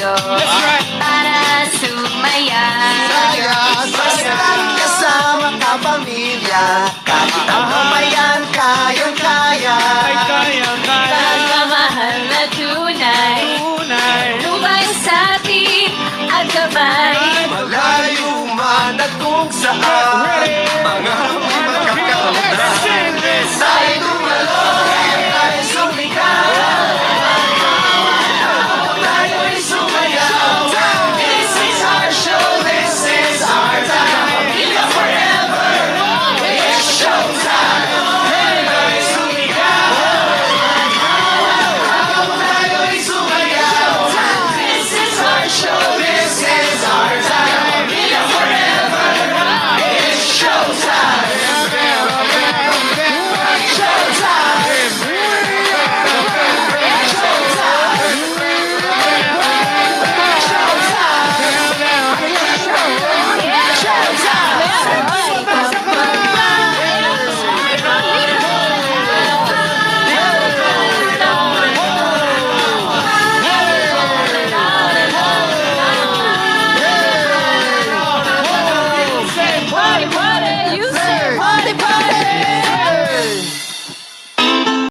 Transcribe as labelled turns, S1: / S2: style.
S1: mundo
S2: That's right.
S1: para sumaya.
S3: Basta't kasama ka pamilya, kahit ang mamayan kayang-kaya.
S2: Ay, kaya.
S1: Pagmamahal na tunay,
S2: Tunay.
S1: lubay sa atin at gabay.
S3: Malayo man at kung saan.